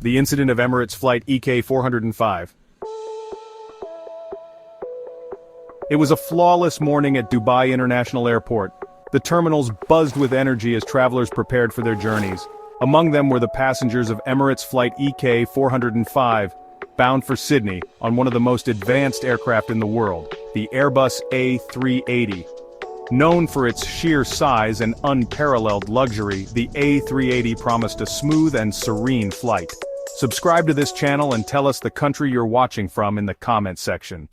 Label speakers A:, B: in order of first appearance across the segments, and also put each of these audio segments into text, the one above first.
A: The incident of Emirates Flight EK-405. It was a flawless morning at Dubai International Airport. The terminals buzzed with energy as travelers prepared for their journeys. Among them were the passengers of Emirates Flight EK-405, bound for Sydney, on one of the most advanced aircraft in the world, the Airbus A380. Known for its sheer size and unparalleled luxury, the A380 promised a smooth and serene flight. Subscribe to this channel and tell us the country you're watching from in the comment section.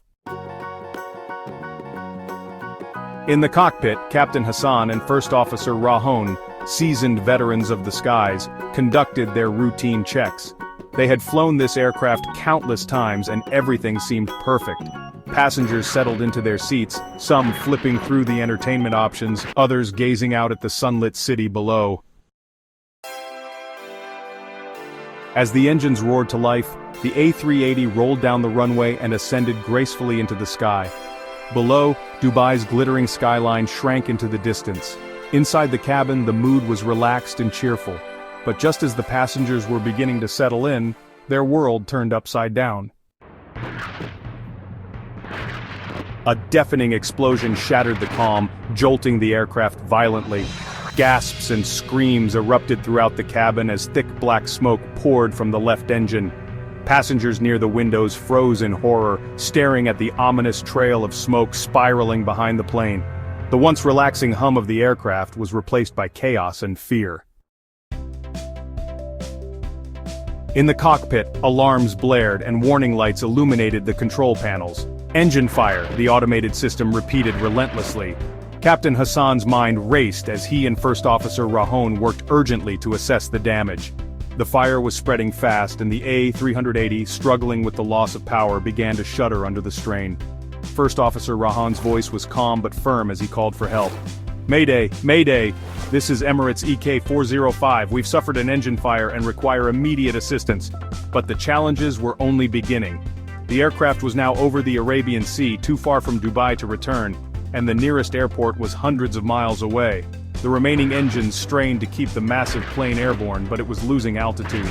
A: In the cockpit, Captain Hassan and First Officer Rahon, seasoned veterans of the skies, conducted their routine checks. They had flown this aircraft countless times and everything seemed perfect. Passengers settled into their seats, some flipping through the entertainment options, others gazing out at the sunlit city below. As the engines roared to life, the A380 rolled down the runway and ascended gracefully into the sky. Below, Dubai's glittering skyline shrank into the distance. Inside the cabin, the mood was relaxed and cheerful. But just as the passengers were beginning to settle in, their world turned upside down. A deafening explosion shattered the calm, jolting the aircraft violently. Gasps and screams erupted throughout the cabin as thick black smoke poured from the left engine. Passengers near the windows froze in horror, staring at the ominous trail of smoke spiraling behind the plane. The once relaxing hum of the aircraft was replaced by chaos and fear. In the cockpit, alarms blared and warning lights illuminated the control panels. Engine fire, the automated system repeated relentlessly. Captain Hassan's mind raced as he and First Officer Rahon worked urgently to assess the damage. The fire was spreading fast and the A380, struggling with the loss of power, began to shudder under the strain. First Officer Rahon's voice was calm but firm as he called for help. "Mayday! Mayday! This is Emirates EK-405. We've suffered an engine fire and require immediate assistance." But the challenges were only beginning. The aircraft was now over the Arabian Sea, too far from Dubai to return, and the nearest airport was hundreds of miles away. The remaining engines strained to keep the massive plane airborne, but it was losing altitude.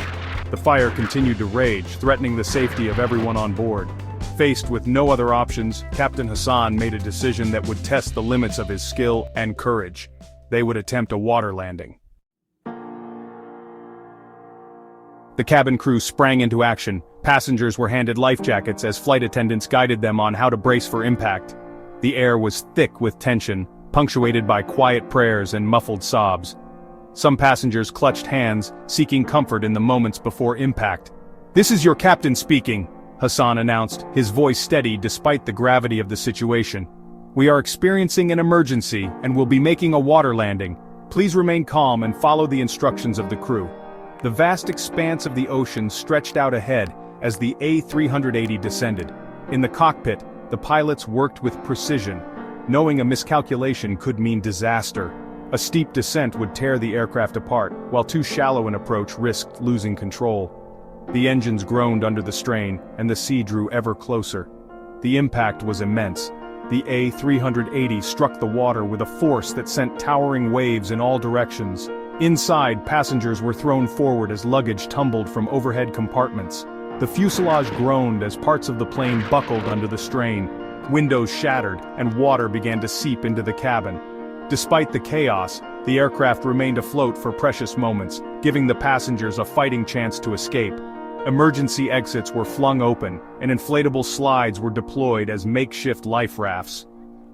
A: The fire continued to rage, threatening the safety of everyone on board. Faced with no other options, Captain Hassan made a decision that would test the limits of his skill and courage. They would attempt a water landing. The cabin crew sprang into action. Passengers were handed life jackets as flight attendants guided them on how to brace for impact. The air was thick with tension, punctuated by quiet prayers and muffled sobs. Some passengers clutched hands, seeking comfort in the moments before impact. "This is your captain speaking," Hassan announced, his voice steady despite the gravity of the situation. "We are experiencing an emergency and will be making a water landing. Please remain calm and follow the instructions of the crew." The vast expanse of the ocean stretched out ahead as the A380 descended. In the cockpit, the pilots worked with precision, knowing a miscalculation could mean disaster. A steep descent would tear the aircraft apart, while too shallow an approach risked losing control. The engines groaned under the strain, and the sea drew ever closer. The impact was immense. The A380 struck the water with a force that sent towering waves in all directions. Inside, passengers were thrown forward as luggage tumbled from overhead compartments. The fuselage groaned as parts of the plane buckled under the strain. Windows shattered, and water began to seep into the cabin. Despite the chaos, the aircraft remained afloat for precious moments, giving the passengers a fighting chance to escape. Emergency exits were flung open, and inflatable slides were deployed as makeshift life rafts.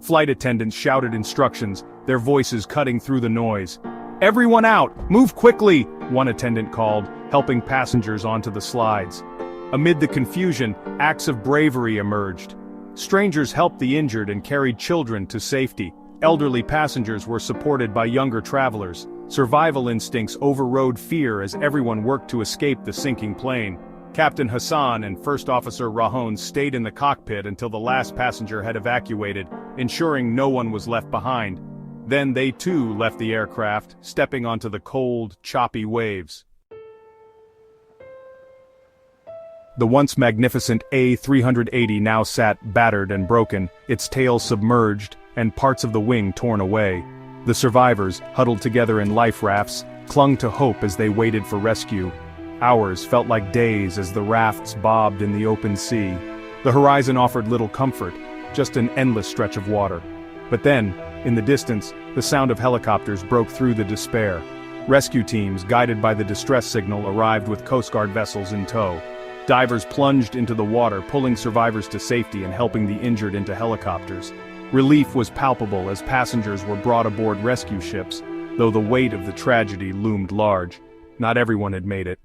A: Flight attendants shouted instructions, their voices cutting through the noise. "Everyone out! Move quickly!" one attendant called, helping passengers onto the slides. Amid the confusion, acts of bravery emerged. Strangers helped the injured and carried children to safety. Elderly passengers were supported by younger travelers. Survival instincts overrode fear as everyone worked to escape the sinking plane. Captain Hassan and First Officer Rahon stayed in the cockpit until the last passenger had evacuated, ensuring no one was left behind. Then they too left the aircraft, stepping onto the cold, choppy waves. The once magnificent A380 now sat battered and broken, its tail submerged, and parts of the wing torn away. The survivors, huddled together in life rafts, clung to hope as they waited for rescue. Hours felt like days as the rafts bobbed in the open sea. The horizon offered little comfort, just an endless stretch of water. But then, in the distance, the sound of helicopters broke through the despair. Rescue teams, guided by the distress signal, arrived with Coast Guard vessels in tow. Divers plunged into the water, pulling survivors to safety and helping the injured into helicopters. Relief was palpable as passengers were brought aboard rescue ships, though the weight of the tragedy loomed large. Not everyone had made it.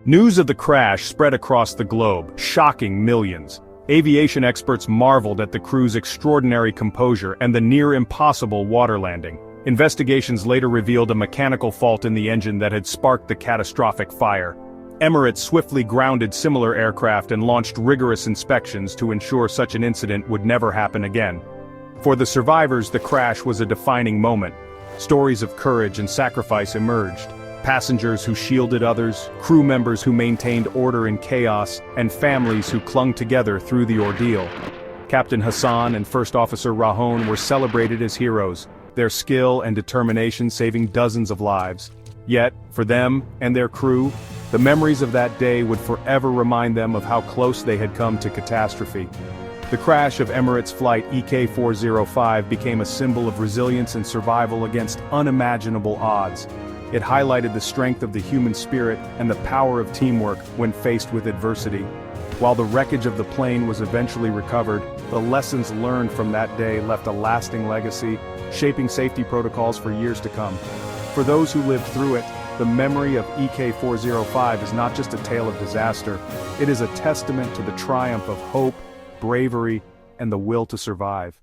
A: News of the crash spread across the globe, shocking millions. Aviation experts marveled at the crew's extraordinary composure and the near-impossible water landing. Investigations later revealed a mechanical fault in the engine that had sparked the catastrophic fire. Emirates swiftly grounded similar aircraft and launched rigorous inspections to ensure such an incident would never happen again. For the survivors, the crash was a defining moment. Stories of courage and sacrifice emerged. Passengers who shielded others, crew members who maintained order in chaos, and families who clung together through the ordeal. Captain Hassan and First Officer Rahon were celebrated as heroes, their skill and determination saving dozens of lives. Yet, for them and their crew, the memories of that day would forever remind them of how close they had come to catastrophe. The crash of Emirates Flight EK405 became a symbol of resilience and survival against unimaginable odds. It highlighted the strength of the human spirit and the power of teamwork when faced with adversity. While the wreckage of the plane was eventually recovered, the lessons learned from that day left a lasting legacy, shaping safety protocols for years to come. For those who lived through it, the memory of EK405 is not just a tale of disaster, it is a testament to the triumph of hope, bravery, and the will to survive.